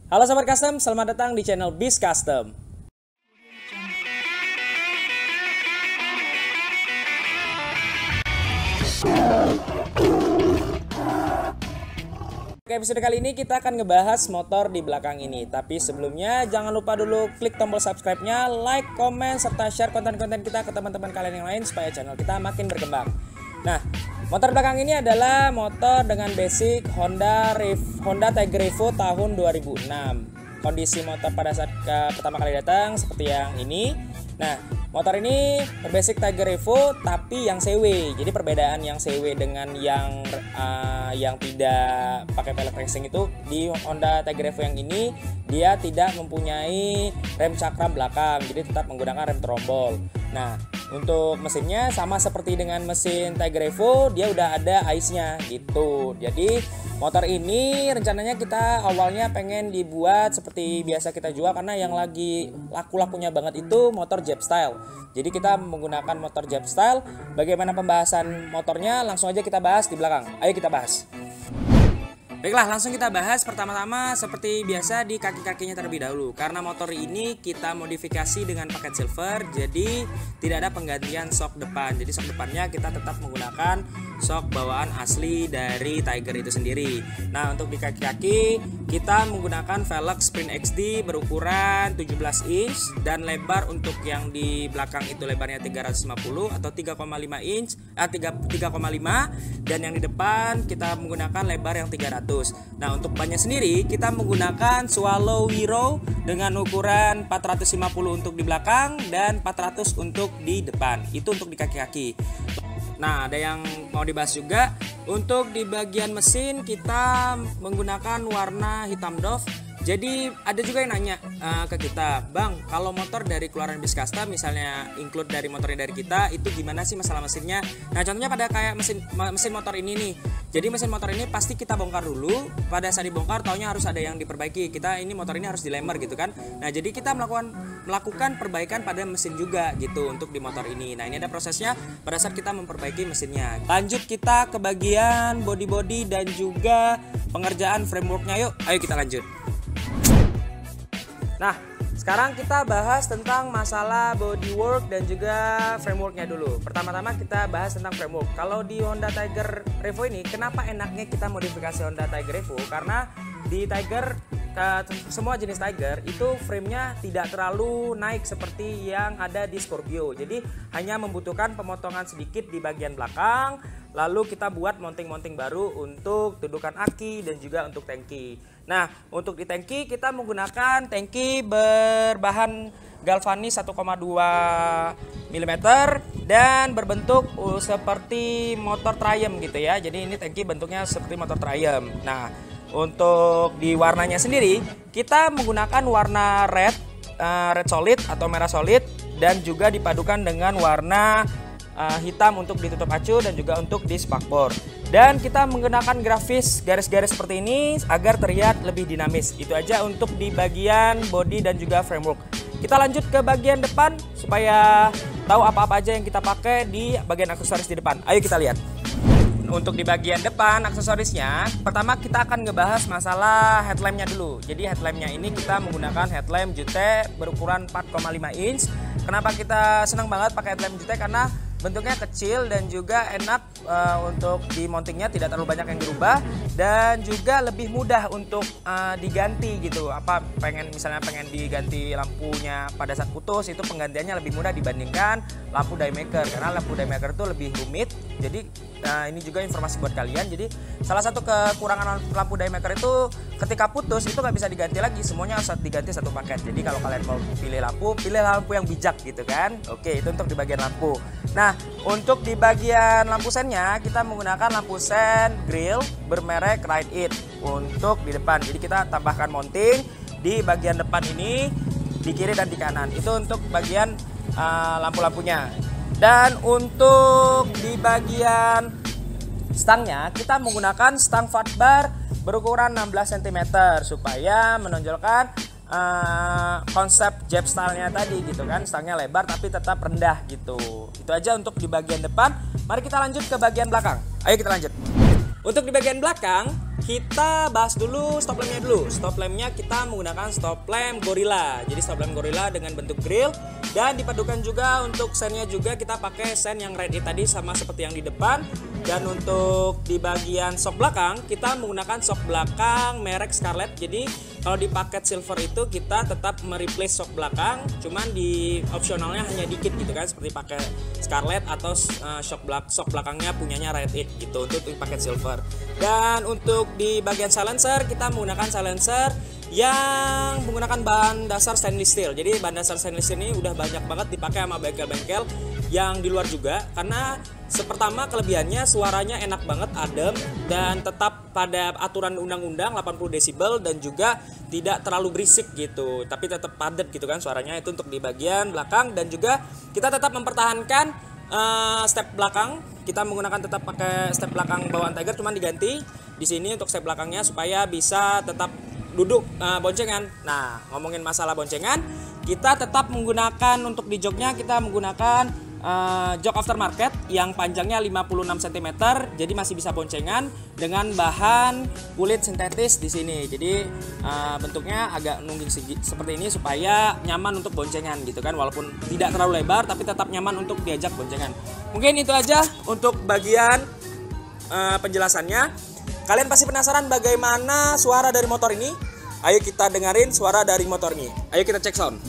Halo Sobat Custom, selamat datang di channel Biz Custom. Oke, episode kali ini kita akan ngebahas motor di belakang ini. Tapi sebelumnya jangan lupa dulu klik tombol subscribe-nya, like, komen, serta share konten-konten kita ke teman-teman kalian yang lain supaya channel kita makin berkembang. Nah, motor belakang ini adalah motor dengan basic Honda Tiger Evo tahun 2006. Kondisi motor pada saat pertama kali datang seperti yang ini. Nah, motor ini berbasic Tiger Evo tapi yang CW. Jadi perbedaan yang CW dengan yang tidak pakai pelek racing itu, di Honda Tiger Evo yang ini dia tidak mempunyai rem cakram belakang, jadi tetap menggunakan rem trombol. Nah, untuk mesinnya sama seperti dengan mesin Tiger Evo, dia udah ada ICE-nya gitu. Jadi motor ini rencananya kita awalnya pengen dibuat seperti biasa kita jual, karena yang lagi laku-lakunya banget itu motor Jap Style. Jadi kita menggunakan motor Jap Style. Bagaimana pembahasan motornya? Langsung aja kita bahas di belakang. Ayo kita bahas. Baiklah, langsung kita bahas. Pertama-tama seperti biasa di kaki-kakinya terlebih dahulu. Karena motor ini kita modifikasi dengan paket silver, jadi tidak ada penggantian shock depan. Jadi shock depannya kita tetap menggunakan shock bawaan asli dari Tiger itu sendiri. Nah, untuk di kaki-kaki kita menggunakan velg Sprint XD berukuran 17 inch, dan lebar untuk yang di belakang itu lebarnya 350 atau 3,5 inch, 3,5, dan yang di depan kita menggunakan lebar yang 300. Nah, untuk bannya sendiri kita menggunakan Swallow Wiro dengan ukuran 450 untuk di belakang dan 400 untuk di depan. Itu untuk di kaki-kaki. Nah, ada yang mau dibahas juga. Untuk di bagian mesin kita menggunakan warna hitam doff. Jadi ada juga yang nanya ke kita, Bang, kalau motor dari keluaran Biz Custom, misalnya include dari motornya dari kita, itu gimana sih masalah mesinnya? Nah, contohnya pada kayak mesin motor ini nih. Jadi mesin motor ini pasti kita bongkar dulu. Pada saat dibongkar taunya harus ada yang diperbaiki. Ini motor ini harus dilempar gitu kan. Nah, jadi kita melakukan perbaikan pada mesin juga gitu untuk di motor ini. Nah, ini ada prosesnya pada saat kita memperbaiki mesinnya. Lanjut kita ke bagian body dan juga pengerjaan frameworknya. Yuk, ayo kita lanjut. Nah, sekarang kita bahas tentang masalah bodywork dan juga frameworknya dulu. Pertama-tama kita bahas tentang framework. Kalau di Honda Tiger Evo ini, kenapa enaknya kita modifikasi Honda Tiger Evo? Karena di Tiger, semua jenis Tiger itu framenya tidak terlalu naik seperti yang ada di Scorpio. Jadi hanya membutuhkan pemotongan sedikit di bagian belakang, lalu kita buat mounting baru untuk tudukan aki dan juga untuk tangki. Nah, untuk di tangki kita menggunakan tangki berbahan galvanis 1,2 mm dan berbentuk seperti motor Triumph gitu ya. Jadi ini tangki bentuknya seperti motor Triumph. Nah, untuk di warnanya sendiri kita menggunakan warna red solid atau merah solid, dan juga dipadukan dengan warna hitam untuk ditutup acu dan juga untuk di spakbor. Dan kita menggunakan grafis garis-garis seperti ini agar terlihat lebih dinamis. Itu aja untuk di bagian body dan juga framework. Kita lanjut ke bagian depan supaya tahu apa-apa aja yang kita pakai di bagian aksesoris di depan. Ayo kita lihat. Untuk di bagian depan aksesorisnya, pertama kita akan ngebahas masalah headlampnya dulu. Jadi headlampnya ini kita menggunakan headlamp Jute berukuran 4,5 inch. Kenapa kita senang banget pakai headlamp Jute? Karena bentuknya kecil dan juga enak untuk di mountingnya, tidak terlalu banyak yang dirubah, dan juga lebih mudah untuk diganti gitu. Misalnya pengen diganti lampunya pada saat putus, itu penggantiannya lebih mudah dibandingkan lampu daymaker, karena lampu daymaker itu lebih rumit. Jadi ini juga informasi buat kalian. Jadi salah satu kekurangan lampu daymaker itu ketika putus itu nggak bisa diganti lagi, semuanya harus diganti satu paket. Jadi kalau kalian mau pilih lampu yang bijak gitu kan. Oke, itu untuk di bagian lampu. Nah, untuk di bagian lampu sennya kita menggunakan lampu sen grill bermerek Ride It untuk di depan. Jadi kita tambahkan mounting di bagian depan ini, di kiri dan di kanan. Itu untuk bagian lampu-lampunya. Dan untuk di bagian stangnya kita menggunakan stang fat bar berukuran 16 cm supaya menonjolkan konsep Jap style-nya tadi gitu kan, stangnya lebar tapi tetap rendah gitu. Itu aja untuk di bagian depan. Mari kita lanjut ke bagian belakang. Ayo kita lanjut. Untuk di bagian belakang kita bahas dulu stop lampnya dulu. Stop lampnya kita menggunakan stop lamp Gorilla. Jadi stop lamp Gorilla dengan bentuk grill, dan dipadukan juga untuk sennya juga kita pakai sen yang red it tadi sama seperti yang di depan. Dan untuk di bagian sok belakang kita menggunakan sok belakang merek Scarlett. Jadi kalau di paket silver itu kita tetap mereplace sok belakang, cuman di opsionalnya hanya dikit gitu kan, seperti pakai Scarlett atau sok belakangnya punyanya red it gitu untuk di paket silver. Dan untuk di bagian silencer kita menggunakan silencer yang menggunakan bahan dasar stainless steel. Jadi bahan dasar stainless steel ini udah banyak banget dipakai sama bengkel-bengkel yang di luar juga, karena pertama kelebihannya suaranya enak banget, adem, dan tetap pada aturan undang-undang 80 desibel dan juga tidak terlalu berisik gitu, tapi tetap padat gitu kan suaranya. Itu untuk di bagian belakang. Dan juga kita tetap mempertahankan step belakang. Kita menggunakan tetap pakai step belakang bawaan Tiger, cuman diganti di sini untuk step belakangnya supaya bisa tetap duduk boncengan. Nah, ngomongin masalah boncengan, kita tetap menggunakan untuk di joknya kita menggunakan jok aftermarket yang panjangnya 56 cm, jadi masih bisa boncengan dengan bahan kulit sintetis di sini. Jadi bentuknya agak nungging seperti ini supaya nyaman untuk boncengan gitu kan, walaupun tidak terlalu lebar tapi tetap nyaman untuk diajak boncengan. Mungkin itu aja untuk bagian penjelasannya. Kalian pasti penasaran bagaimana suara dari motor ini? Ayo kita dengerin suara dari motor ini. Ayo kita cek sound.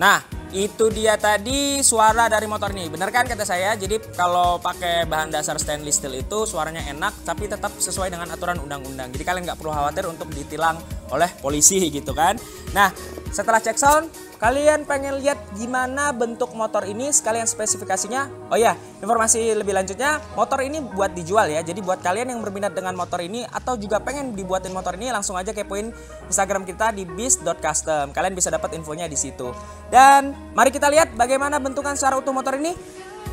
Nah, itu dia tadi suara dari motor ini. Bener kan kata saya? Jadi kalau pakai bahan dasar stainless steel itu suaranya enak, tapi tetap sesuai dengan aturan undang-undang. Jadi kalian nggak perlu khawatir untuk ditilang oleh polisi gitu kan. Nah, setelah cek sound, kalian pengen lihat gimana bentuk motor ini sekalian spesifikasinya? Oh ya, informasi lebih lanjutnya, motor ini buat dijual ya. Jadi buat kalian yang berminat dengan motor ini atau juga pengen dibuatin motor ini, langsung aja kepoin Instagram kita di bis.custom. Kalian bisa dapat infonya di situ. Dan mari kita lihat bagaimana bentukan secara utuh motor ini.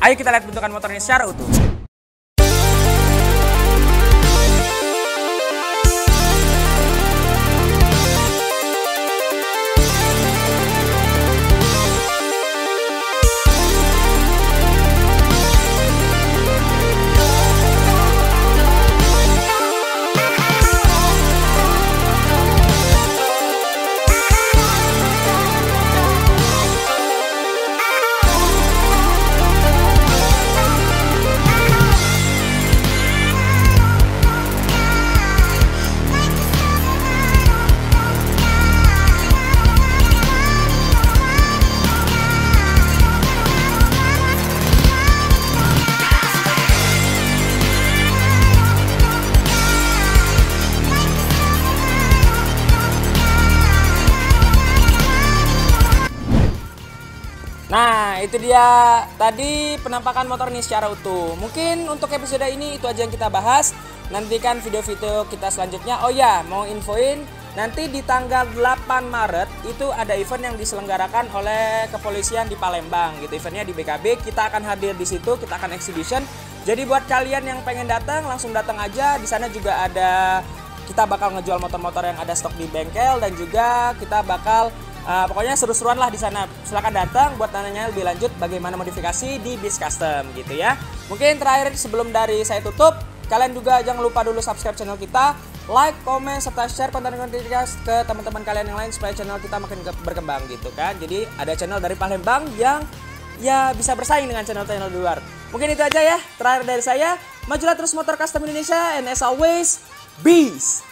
Ayo kita lihat bentukan motor ini secara utuh. Nah, itu dia tadi penampakan motor ini secara utuh. Mungkin untuk episode ini itu aja yang kita bahas. Nantikan video-video kita selanjutnya. Oh ya, mau infoin, nanti di tanggal 8 Maret itu ada event yang diselenggarakan oleh kepolisian di Palembang gitu. Eventnya di BKB, kita akan hadir di situ, kita akan exhibition. Jadi buat kalian yang pengen datang, langsung datang aja. Di sana juga ada, kita bakal ngejual motor-motor yang ada stok di bengkel, dan juga kita bakal pokoknya seru-seruan lah di sana. Silahkan datang buat tanya lebih lanjut bagaimana modifikasi di Bis Custom gitu ya. Mungkin terakhir sebelum dari saya tutup, kalian juga jangan lupa dulu subscribe channel kita, like, komen, serta share konten-konten kita ke teman-teman kalian yang lain supaya channel kita makin berkembang gitu kan. Jadi ada channel dari Palembang yang ya bisa bersaing dengan channel-channel di luar. Mungkin itu aja ya. Terakhir dari saya, majulah terus motor custom Indonesia, and as always, Bis.